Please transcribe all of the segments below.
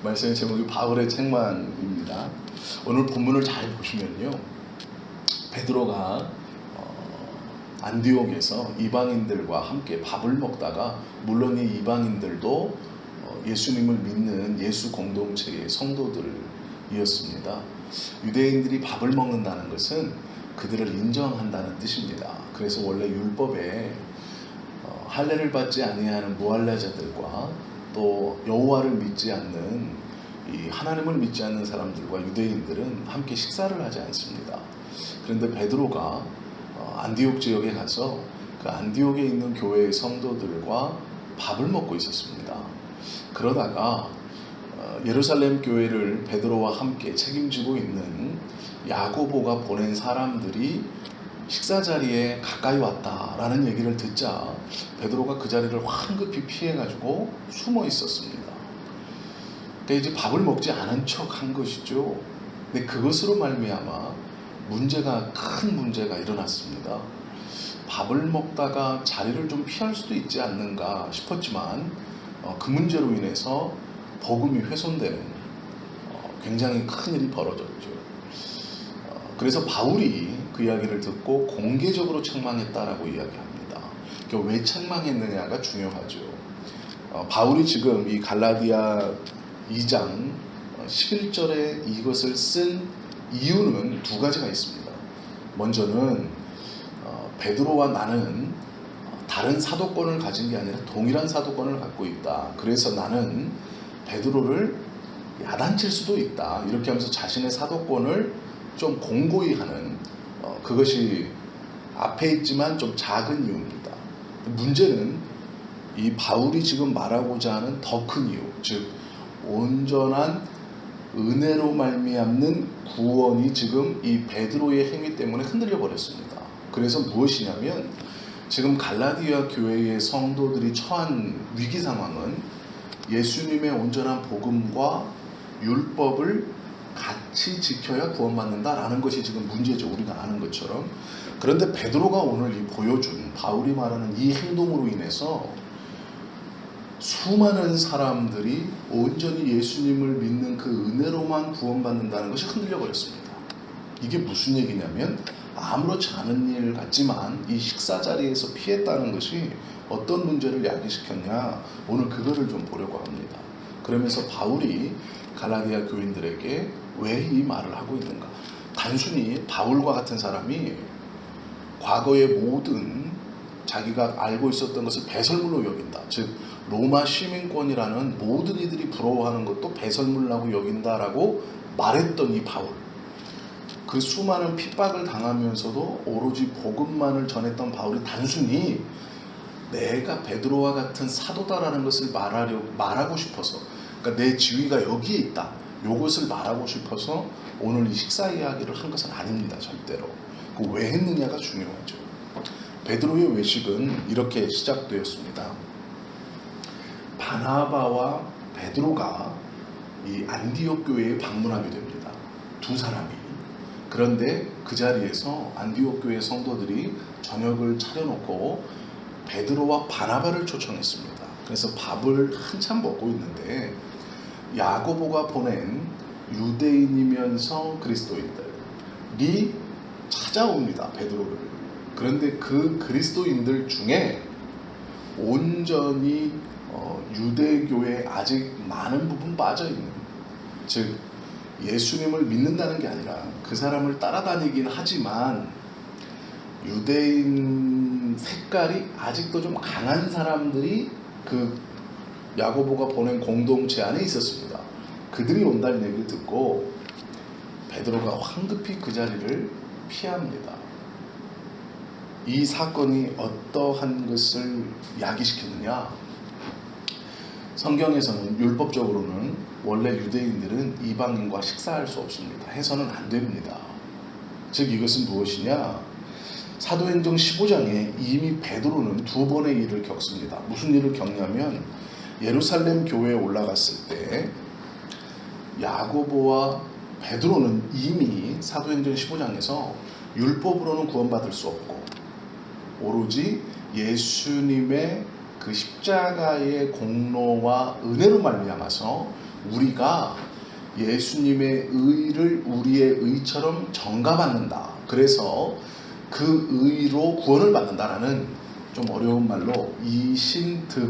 말씀의 제목이 바울의 책망입니다. 오늘 본문을 잘 보시면요, 베드로가 안디옥에서 이방인들과 함께 밥을 먹다가, 물론 이 이방인들도 예수님을 믿는 예수 공동체의 성도들이었습니다. 유대인들이 밥을 먹는다는 것은 그들을 인정한다는 뜻입니다. 그래서 원래 율법에 할례를 받지 아니하는 무할례자들과 또 여호와를 믿지 않는 이 하나님을 믿지 않는 사람들과 유대인들은 함께 식사를 하지 않습니다. 그런데 베드로가 안디옥 지역에 가서 그 안디옥에 있는 교회의 성도들과 밥을 먹고 있었습니다. 그러다가 예루살렘 교회를 베드로와 함께 책임지고 있는 야고보가 보낸 사람들이 식사 자리에 가까이 왔다라는 얘기를 듣자 베드로가 그 자리를 황급히 피해가지고 숨어 있었습니다. 근데 이제 밥을 먹지 않은 척 한 것이죠. 근데 그것으로 말미암아 큰 문제가 일어났습니다. 밥을 먹다가 자리를 좀 피할 수도 있지 않는가 싶었지만 그 문제로 인해서 복음이 훼손되는 굉장히 큰 일이 벌어졌죠. 그래서 바울이 그 이야기를 듣고 공개적으로 책망했다라고 이야기합니다. 왜 책망했느냐가 중요하죠. 바울이 지금 이 갈라디아 2장 11절에 이것을 쓴 이유는 두 가지가 있습니다. 먼저는 베드로와 나는 다른 사도권을 가진 게 아니라 동일한 사도권을 갖고 있다. 그래서 나는 베드로를 야단칠 수도 있다. 이렇게 하면서 자신의 사도권을 좀 공고히 하는 그것이 앞에 있지만 좀 작은 이유입니다. 문제는 이 바울이 지금 말하고자 하는 더 큰 이유, 즉 온전한 은혜로 말미암는 구원이 지금 이 베드로의 행위 때문에 흔들려 버렸습니다. 그래서 무엇이냐면 지금 갈라디아 교회의 성도들이 처한 위기 상황은 예수님의 온전한 복음과 율법을 같이 지켜야 구원받는다라는 것이 지금 문제죠. 우리가 아는 것처럼. 그런데 베드로가 오늘 이 보여준 바울이 말하는 이 행동으로 인해서 수많은 사람들이 온전히 예수님을 믿는 그 은혜로만 구원받는다는 것이 흔들려 버렸습니다. 이게 무슨 얘기냐면 아무렇지 않은 일 같지만 이 식사 자리에서 피했다는 것이 어떤 문제를 야기시켰냐, 오늘 그거를 좀 보려고 합니다. 그러면서 바울이 갈라디아 교인들에게 왜 이 말을 하고 있는가? 단순히 바울과 같은 사람이 과거의 모든 자기가 알고 있었던 것을 배설물로 여긴다. 즉 로마 시민권이라는 모든 이들이 부러워하는 것도 배설물이라고 여긴다라고 말했던 이 바울. 그 수많은 핍박을 당하면서도 오로지 복음만을 전했던 바울이 단순히 내가 베드로와 같은 사도다라는 것을 말하고 싶어서, 그러니까 내 지위가 여기에 있다, 이것을 말하고 싶어서 오늘 이 식사 이야기를 한 것은 아닙니다. 절대로. 그 왜 했느냐가 중요하죠. 베드로의 외식은 이렇게 시작되었습니다. 바나바와 베드로가 이 안디옥 교회에 방문하게 됩니다. 두 사람이. 그런데 그 자리에서 안디옥 교회 성도들이 저녁을 차려놓고 베드로와 바나바를 초청했습니다. 그래서 밥을 한참 먹고 있는데 야고보가 보낸 유대인이면서 그리스도인들이 찾아옵니다. 베드로를. 그런데 그 그리스도인들 중에 온전히 유대교에 아직 많은 부분 빠져있는, 즉 예수님을 믿는다는 게 아니라 그 사람을 따라다니긴 하지만 유대인 색깔이 아직도 좀 강한 사람들이 그 야고보가 보낸 공동체 안에 있었습니다. 그들이 온다는 얘기를 듣고 베드로가 황급히 그 자리를 피합니다. 이 사건이 어떠한 것을 야기시켰느냐? 성경에서는 율법적으로는 원래 유대인들은 이방인과 식사할 수 없습니다. 해서는 안 됩니다. 즉 이것은 무엇이냐? 사도행전 15장에 이미 베드로는 두 번의 일을 겪습니다. 무슨 일을 겪냐면 예루살렘 교회에 올라갔을 때 야고보와 베드로는 이미 사도행전 15장에서 율법으로는 구원받을 수 없고 오로지 예수님의 그 십자가의 공로와 은혜로 말미암아서 우리가 예수님의 의를 우리의 의처럼 전가받는다. 그래서 그 의로 구원을 받는다라는 좀 어려운 말로 이신득의,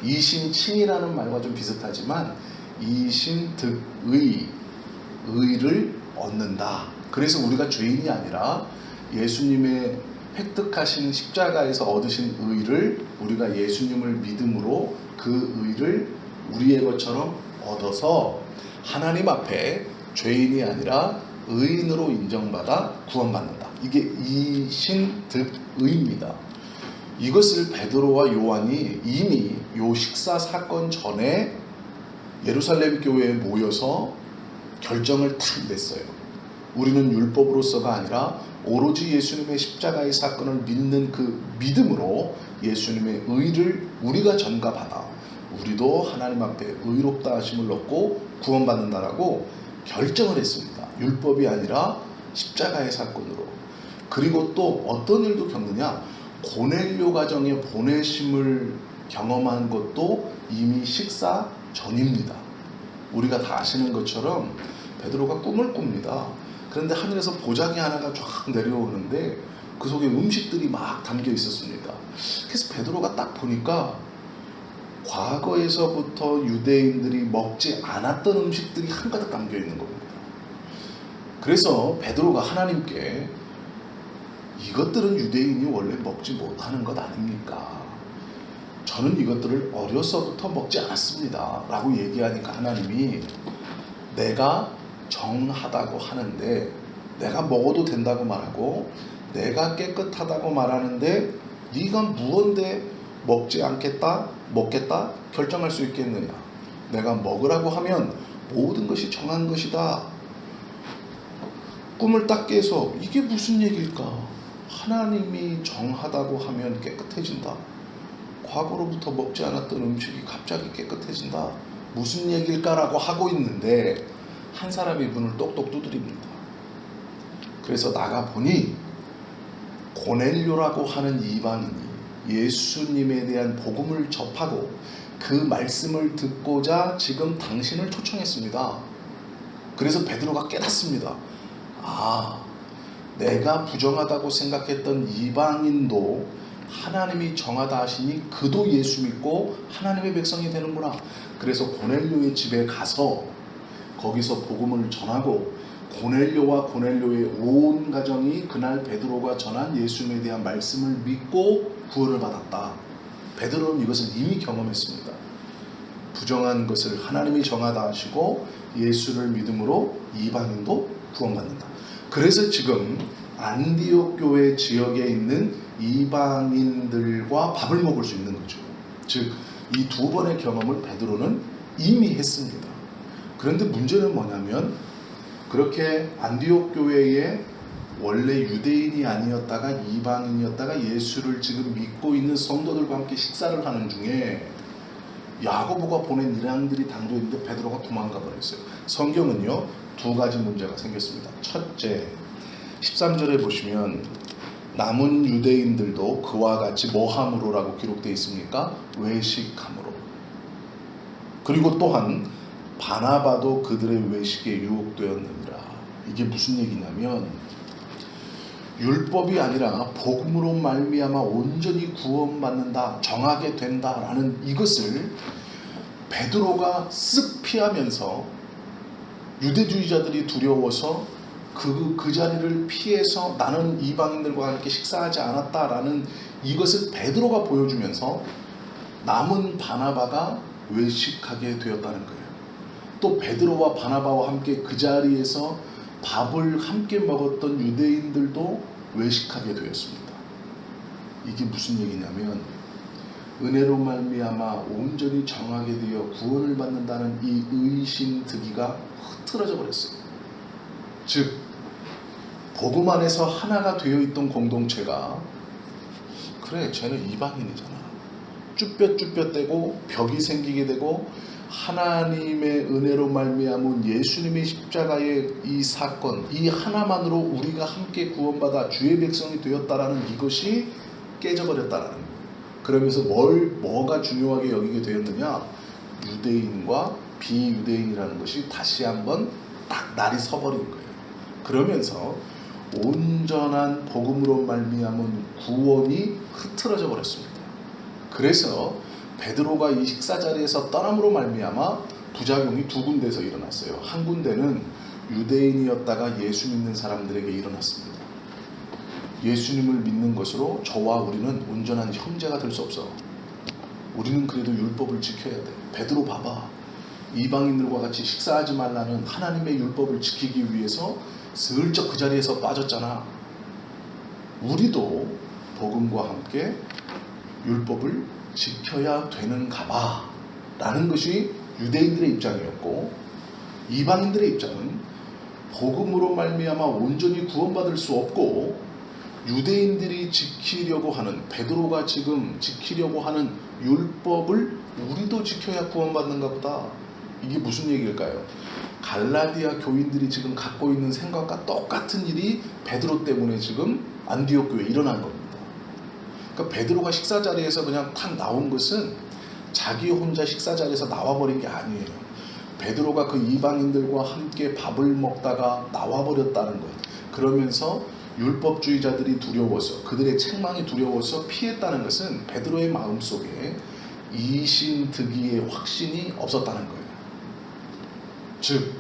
이신칭이라는 말과 좀 비슷하지만 이신득의 의를 얻는다. 그래서 우리가 죄인이 아니라 예수님의 획득하신 십자가에서 얻으신 의를 우리가 예수님을 믿음으로 그 의를 우리의 것처럼 얻어서 하나님 앞에 죄인이 아니라 의인으로 인정받아 구원받는다. 이게 이신득의입니다. 이것을 베드로와 요한이 이미 요 식사 사건 전에 예루살렘 교회에 모여서 결정을 탁 냈어요. 우리는 율법으로서가 아니라 오로지 예수님의 십자가의 사건을 믿는 그 믿음으로 예수님의 의를 우리가 전가받아 우리도 하나님 앞에 의롭다 하심을 얻고 구원받는다라고 결정을 했습니다. 율법이 아니라 십자가의 사건으로. 그리고 또 어떤 일도 겪느냐, 고넬료 가정에 보내심을 경험한 것도 이미 식사 전입니다. 우리가 다 아시는 것처럼 베드로가 꿈을 꿉니다. 그런데 하늘에서 보자기 하나가 쫙 내려오는데 그 속에 음식들이 막 담겨 있었습니다. 그래서 베드로가 딱 보니까 과거에서부터 유대인들이 먹지 않았던 음식들이 한가득 담겨 있는 겁니다. 그래서 베드로가 하나님께 이것들은 유대인이 원래 먹지 못하는 것 아닙니까? 저는 이것들을 어려서부터 먹지 않았습니다 라고 얘기하니까 하나님이 내가 정하다고 하는데, 내가 먹어도 된다고 말하고 내가 깨끗하다고 말하는데 네가 무언데 먹지 않겠다, 먹겠다 결정할 수 있겠느냐? 내가 먹으라고 하면 모든 것이 정한 것이다. 꿈을 딱 깨서 이게 무슨 얘기일까? 하나님이 정하다고 하면 깨끗해진다. 과거로부터 먹지 않았던 음식이 갑자기 깨끗해진다. 무슨 얘기일까라고 하고 있는데 한 사람이 문을 똑똑 두드립니다. 그래서 나가보니 고넬료라고 하는 이방인이 예수님에 대한 복음을 접하고 그 말씀을 듣고자 지금 당신을 초청했습니다. 그래서 베드로가 깨닫습니다. 아, 내가 부정하다고 생각했던 이방인도 하나님이 정하다 하시니 그도 예수 믿고 하나님의 백성이 되는구나. 그래서 고넬료의 집에 가서 거기서 복음을 전하고 고넬료와 고넬료의 온 가정이 그날 베드로가 전한 예수님에 대한 말씀을 믿고 구원을 받았다. 베드로는 이것을 이미 경험했습니다. 부정한 것을 하나님이 정하다 하시고 예수를 믿음으로 이방인도 구원받는다. 그래서 지금 안디옥 교회 지역에 있는 이방인들과 밥을 먹을 수 있는 거죠. 즉, 이 두 번의 경험을 베드로는 이미 했습니다. 그런데 문제는 뭐냐면 그렇게 안디옥 교회에 원래 유대인이 아니었다가 이방인이었다가 예수를 지금 믿고 있는 성도들과 함께 식사를 하는 중에 야고보가 보낸 일행들이 당도 있는데 베드로가 도망가 버렸어요. 성경은요, 두 가지 문제가 생겼습니다. 첫째, 13절에 보시면 남은 유대인들도 그와 같이 뭐함으로라고 기록되어 있습니까? 외식함으로. 그리고 또한 바나바도 그들의 외식에 유혹되었느니라. 이게 무슨 얘기냐면 율법이 아니라 복음으로 말미암아 온전히 구원받는다, 정하게 된다라는 이것을 베드로가 쓱 피하면서 유대주의자들이 두려워서 그 자리를 피해서 나는 이방인들과 함께 식사하지 않았다라는 이것을 베드로가 보여주면서 남은 바나바가 외식하게 되었다는 거예요. 또 베드로와 바나바와 함께 그 자리에서 밥을 함께 먹었던 유대인들도 외식하게 되었습니다. 이게 무슨 얘기냐면 은혜로 말미암아 온전히 정하게 되어 구원을 받는다는 이 의신득의가 흐트러져 버렸어요. 즉, 복음 안에서 하나가 되어 있던 공동체가 그래, 쟤는 이방인이잖아. 쭈뼛쭈뼛대고 벽이 생기게 되고 하나님의 은혜로 말미암은 예수님의 십자가의 이 사건, 이 하나만으로 우리가 함께 구원받아 주의 백성이 되었다라는 이것이 깨져버렸다라는 거예요. 그러면서 뭐가 중요하게 여기게 되었느냐? 유대인과 비유대인이라는 것이 다시 한번 딱 날이 서버린 거예요. 그러면서 온전한 복음으로 말미암은 구원이 흐트러져 버렸습니다. 그래서 베드로가 이 식사 자리에서 떠남으로 말미암아 부작용이 두 군데에서 일어났어요. 한 군데는 유대인이었다가 예수 믿는 사람들에게 일어났습니다. 예수님을 믿는 것으로 저와 우리는 온전한 형제가 될 수 없어. 우리는 그래도 율법을 지켜야 돼. 베드로 봐봐. 이방인들과 같이 식사하지 말라는 하나님의 율법을 지키기 위해서 슬쩍 그 자리에서 빠졌잖아. 우리도 복음과 함께 율법을 지켜야 되는가 봐 라는 것이 유대인들의 입장이었고, 이방인들의 입장은 복음으로 말미암아 온전히 구원받을 수 없고 유대인들이 지키려고 하는, 베드로가 지금 지키려고 하는 율법을 우리도 지켜야 구원받는가 보다. 이게 무슨 얘기일까요? 갈라디아 교인들이 지금 갖고 있는 생각과 똑같은 일이 베드로 때문에 지금 안디옥 교회에 일어난 겁니다. 그러니까 베드로가 식사 자리에서 그냥 탁 나온 것은 자기 혼자 식사 자리에서 나와버린 게 아니에요. 베드로가 그 이방인들과 함께 밥을 먹다가 나와버렸다는 거예요. 그러면서 율법주의자들이 두려워서, 그들의 책망이 두려워서 피했다는 것은 베드로의 마음속에 이신득이의 확신이 없었다는 거예요. 즉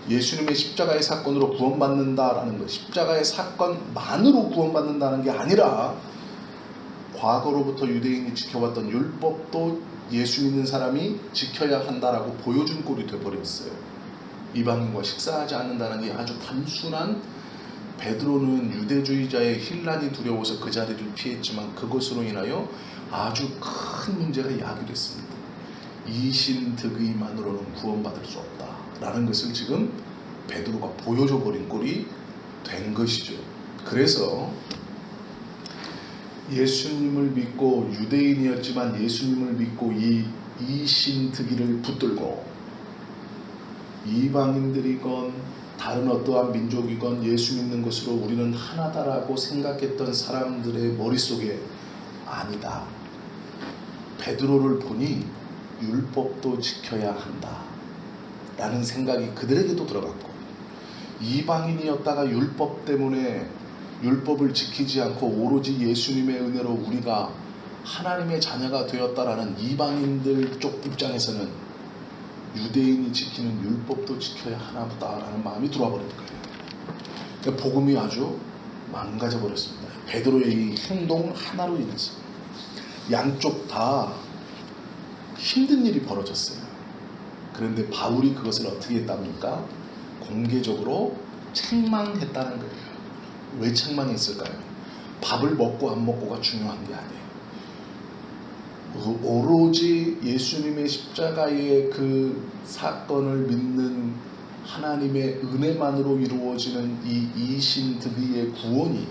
예수님의 십자가의 사건으로 구원받는다라는 것, 십자가의 사건만으로 구원받는다는 게 아니라 과거로부터 유대인이 지켜왔던 율법도 예수 믿는 사람이 지켜야 한다라고 보여준 꼴이 되어버렸어요. 이방인과 식사하지 않는다는 게 아주 단순한, 베드로는 유대주의자의 힐난이 두려워서 그 자리를 피했지만 그것으로 인하여 아주 큰 문제가 야기됐습니다. 이신득의만으로는 구원받을 수 없다라는 것을 지금 베드로가 보여줘 버린 꼴이 된 것이죠. 그래서 예수님을 믿고, 유대인이었지만 예수님을 믿고 이 이신득의를 붙들고 이방인들이건 다른 어떠한 민족이건 예수 믿는 것으로 우리는 하나다라고 생각했던 사람들의 머릿속에 아니다. 베드로를 보니 율법도 지켜야 한다 라는 생각이 그들에게도 들어갔고, 이방인이었다가 율법 때문에 율법을 지키지 않고 오로지 예수님의 은혜로 우리가 하나님의 자녀가 되었다라는 이방인들 쪽 입장에서는 유대인이 지키는 율법도 지켜야 하나보다라는 마음이 들어와 버린 거예요. 그러니까 복음이 아주 망가져 버렸습니다. 베드로의 이 행동 하나로 인해서 양쪽 다 힘든 일이 벌어졌어요. 그런데 바울이 그것을 어떻게 했답니까? 공개적으로 책망했다는 거예요. 왜 책망했을까요? 밥을 먹고 안 먹고가 중요한 게 아니에요. 오로지 예수님의 십자가의 그 사건을 믿는 하나님의 은혜만으로 이루어지는 이 이신득의의 구원이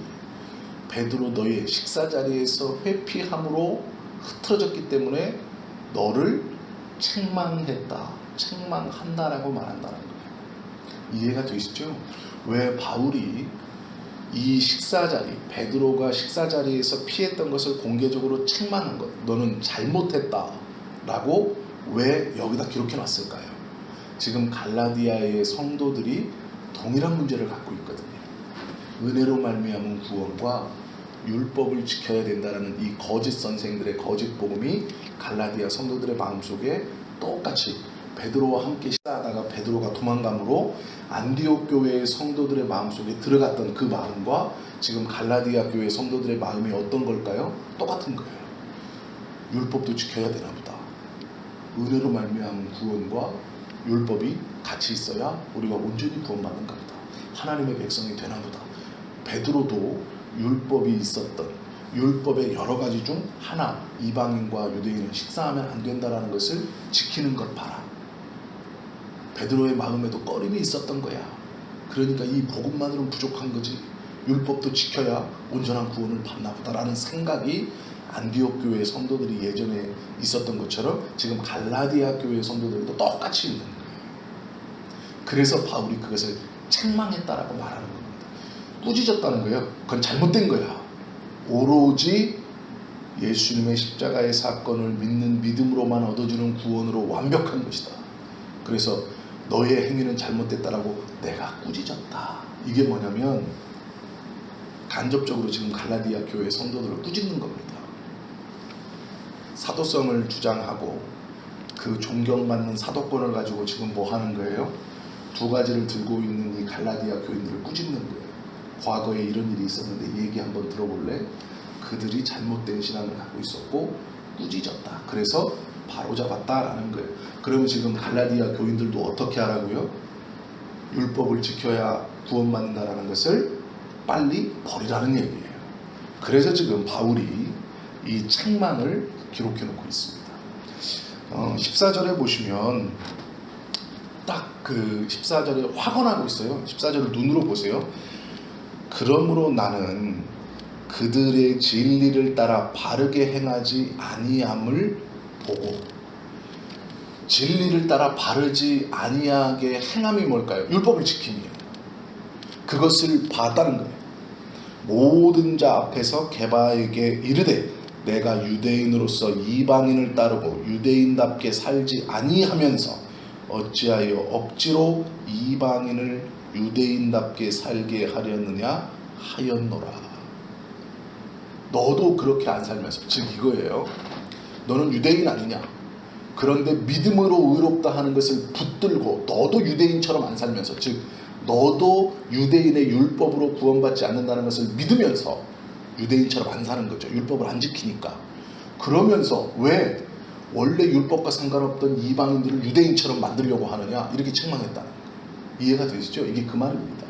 베드로 너의 식사 자리에서 회피함으로 흐트러졌기 때문에 너를 책망했다, 책망한다라고 말한다는 거예요. 이해가 되시죠? 왜 바울이 이 식사 자리, 베드로가 식사 자리에서 피했던 것을 공개적으로 책망한 것, 너는 잘못했다 라고 왜 여기다 기록해 놨을까요? 지금 갈라디아의 성도들이 동일한 문제를 갖고 있거든요. 은혜로 말미암은 구원과 율법을 지켜야 된다는 이 거짓 선생들의 거짓 복음이 갈라디아 성도들의 마음속에 똑같이 베드로와 함께 식사하다가 베드로가 도망감으로 안디옥 교회의 성도들의 마음속에 들어갔던 그 마음과 지금 갈라디아 교회 성도들의 마음이 어떤 걸까요? 똑같은 거예요. 율법도 지켜야 되나 보다. 은혜로 말미암은 구원과 율법이 같이 있어야 우리가 온전히 구원받는가 보다. 하나님의 백성이 되나 보다. 베드로도 율법이 있었던, 율법의 여러 가지 중 하나, 이방인과 유대인은 식사하면 안 된다라는 것을 지키는 걸 봐라. 베드로의 마음에도 꺼림이 있었던 거야. 그러니까 이 복음만으로는 부족한 거지. 율법도 지켜야 온전한 구원을 받나 보다라는 생각이 안디옥 교회의 성도들이 예전에 있었던 것처럼 지금 갈라디아 교회의 성도들도 똑같이 있는 거예요. 그래서 바울이 그것을 책망했다라고 말하는 겁니다. 꾸짖었다는 거예요. 그건 잘못된 거야. 오로지 예수님의 십자가의 사건을 믿는 믿음으로만 얻어주는 구원으로 완벽한 것이다. 그래서 너의 행위는 잘못됐다라고 내가 꾸짖었다. 이게 뭐냐면 간접적으로 지금 갈라디아 교회 성도들을 꾸짖는 겁니다. 사도성을 주장하고 그 존경받는 사도권을 가지고 지금 뭐 하는 거예요? 두 가지를 들고 있는 이 갈라디아 교인들을 꾸짖는 거예요. 과거에 이런 일이 있었는데 얘기 한번 들어볼래? 그들이 잘못된 신앙을 갖고 있었고 꾸짖었다. 그래서 바로잡았다라는 거예요. 그러면 지금 갈라디아 교인들도 어떻게 하라고요? 율법을 지켜야 구원받는다라는 것을 빨리 버리라는 얘기예요. 그래서 지금 바울이 이 책망을 기록해 놓고 있습니다. 14절에 보시면 딱 그 14절에 확언하고 있어요. 14절을 눈으로 보세요. 그러므로 나는 그들의 진리를 따라 바르게 행하지 아니함을 보고, 진리를 따라 바르지 아니하게 행함이 뭘까요? 율법을 지킴이에요. 그것을 봤다는 거예요. 모든 자 앞에서 게바에게 이르되 내가 유대인으로서 이방인을 따르고 유대인답게 살지 아니하면서 어찌하여 억지로 이방인을 유대인답게 살게 하려느냐 하였노라. 너도 그렇게 안 살면서, 즉 이거예요. 너는 유대인 아니냐? 그런데 믿음으로 의롭다 하는 것을 붙들고 너도 유대인처럼 안 살면서, 즉 너도 유대인의 율법으로 구원받지 않는다는 것을 믿으면서 유대인처럼 안 사는 거죠. 율법을 안 지키니까. 그러면서 왜 원래 율법과 상관없던 이방인들을 유대인처럼 만들려고 하느냐, 이렇게 책망했다는 거예요. 이해가 되시죠? 이게 그 말입니다.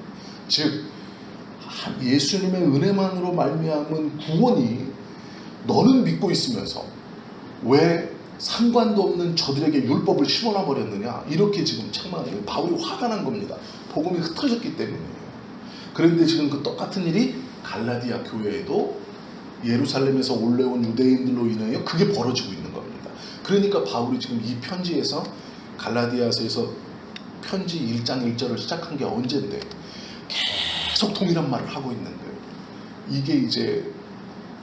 즉 예수님의 은혜만으로 말미암은 구원이 너는 믿고 있으면서 왜 상관도 없는 저들에게 율법을 심어놔 버렸느냐, 이렇게 지금 책망해요. 바울이 화가 난 겁니다. 복음이 흩어졌기 때문이에요. 그런데 지금 그 똑같은 일이 갈라디아 교회에도 예루살렘에서 올라온 유대인들로 인하여 그게 벌어지고 있는 겁니다. 그러니까 바울이 지금 이 편지에서, 갈라디아서에서 편지 1장 1절을 시작한 게 언젠데 계속 동일한 말을 하고 있는 거예요. 이게 이제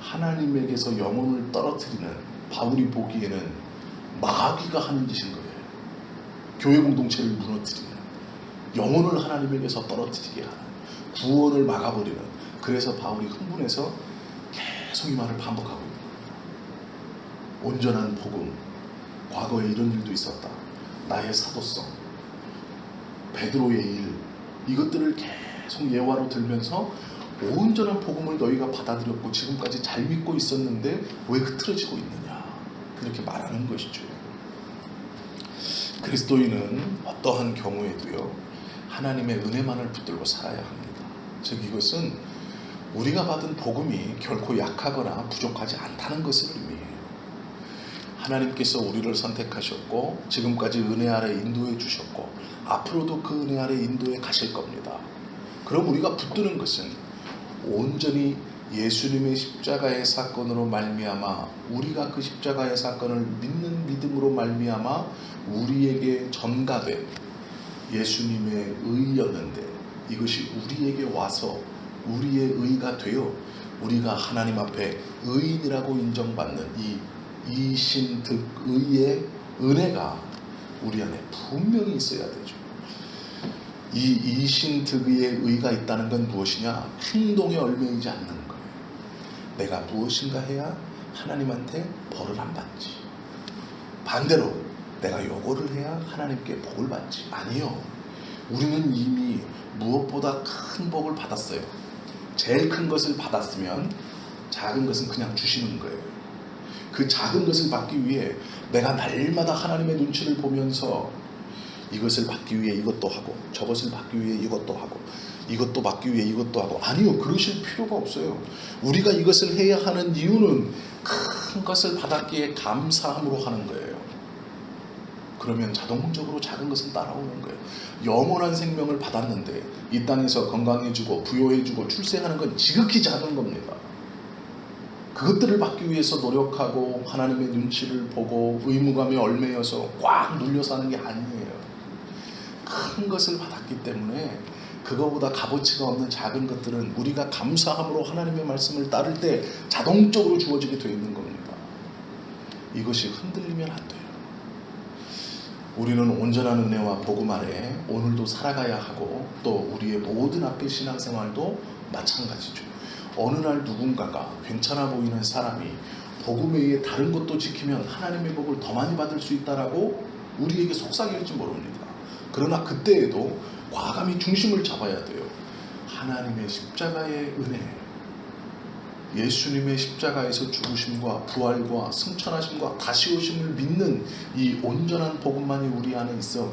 하나님에게서 영혼을 떨어뜨리는, 바울이 보기에는 마귀가 하는 짓인 거예요. 교회 공동체를 무너뜨리는, 영혼을 하나님에게서 떨어뜨리게 하는, 구원을 막아버리는. 그래서 바울이 흥분해서 계속 이 말을 반복하고 있는 거예요. 온전한 복음, 과거에 이런 일도 있었다, 나의 사도성, 베드로의 일, 이것들을 계속 예화로 들면서 온전한 복음을 너희가 받아들였고 지금까지 잘 믿고 있었는데 왜 흐트러지고 있느냐, 이렇게 말하는 것이죠. 그리스도인은 어떠한 경우에도요 하나님의 은혜만을 붙들고 살아야 합니다. 즉 이것은 우리가 받은 복음이 결코 약하거나 부족하지 않다는 것을 의미해요. 하나님께서 우리를 선택하셨고 지금까지 은혜 아래 인도해 주셨고 앞으로도 그 은혜 아래 인도해 가실 겁니다. 그럼 우리가 붙드는 것은 온전히 예수님의 십자가의 사건으로 말미암아, 우리가 그 십자가의 사건을 믿는 믿음으로 말미암아 우리에게 전가된 예수님의 의였는데, 이것이 우리에게 와서 우리의 의가 되어 우리가 하나님 앞에 의인이라고 인정받는 이 이신득의의 은혜가 우리 안에 분명히 있어야 되죠. 이 이신득의의 의가 있다는 건 무엇이냐? 행동에 얽매이지 않는 거예요. 내가 무엇인가 해야 하나님한테 벌을 안 받지, 반대로 내가 요거를 해야 하나님께 복을 받지. 아니요, 우리는 이미 무엇보다 큰 복을 받았어요. 제일 큰 것을 받았으면 작은 것은 그냥 주시는 거예요. 그 작은 것을 받기 위해 내가 날마다 하나님의 눈치를 보면서 이것을 받기 위해 이것도 하고 저것을 받기 위해 이것도 하고 이것도 받기 위해 이것도 하고, 아니요, 그러실 필요가 없어요. 우리가 이것을 해야 하는 이유는 큰 것을 받았기에 감사함으로 하는 거예요. 그러면 자동적으로 작은 것은 따라오는 거예요. 영원한 생명을 받았는데 이 땅에서 건강해지고 부여해지고 출세하는 건 지극히 작은 겁니다. 그것들을 받기 위해서 노력하고 하나님의 눈치를 보고 의무감에 얽매여서 꽉 눌려서 하는 게 아니에요. 큰 것을 받았기 때문에 그거보다 값어치가 없는 작은 것들은 우리가 감사함으로 하나님의 말씀을 따를 때 자동적으로 주어지게 되어 있는 겁니다. 이것이 흔들리면 안 돼요. 우리는 온전한 은혜와 복음 아래 오늘도 살아가야 하고 또 우리의 모든 앞의 신앙생활도 마찬가지죠. 어느 날 누군가가 괜찮아 보이는 사람이 복음 외에 다른 것도 지키면 하나님의 복을 더 많이 받을 수 있다라고 우리에게 속삭일지 모릅니다. 그러나 그때에도 과감히 중심을 잡아야 돼요. 하나님의 십자가의 은혜, 예수님의 십자가에서 죽으심과 부활과 승천하심과 다시 오심을 믿는 이 온전한 복음만이 우리 안에 있어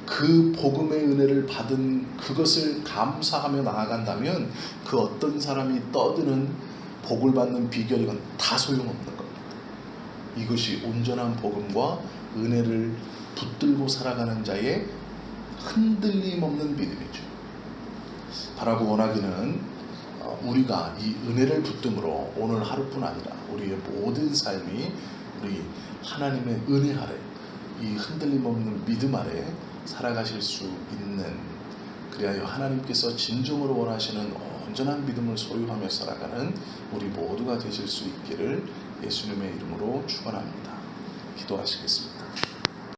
그 복음의 은혜를 받은 그것을 감사하며 나아간다면 그 어떤 사람이 떠드는 복을 받는 비결이건 다 소용없는 겁니다. 이것이 온전한 복음과 은혜를 붙들고 살아가는 자의 흔들림 없는 믿음이죠. 바라고 원하기는 우리가 이 은혜를 붙듦으로 오늘 하루뿐 아니라 우리의 모든 삶이 우리 하나님의 은혜 아래 이 흔들림 없는 믿음 아래 살아가실 수 있는, 그리하여 하나님께서 진정으로 원하시는 온전한 믿음을 소유하며 살아가는 우리 모두가 되실 수 있기를 예수님의 이름으로 축원합니다. 기도하시겠습니다.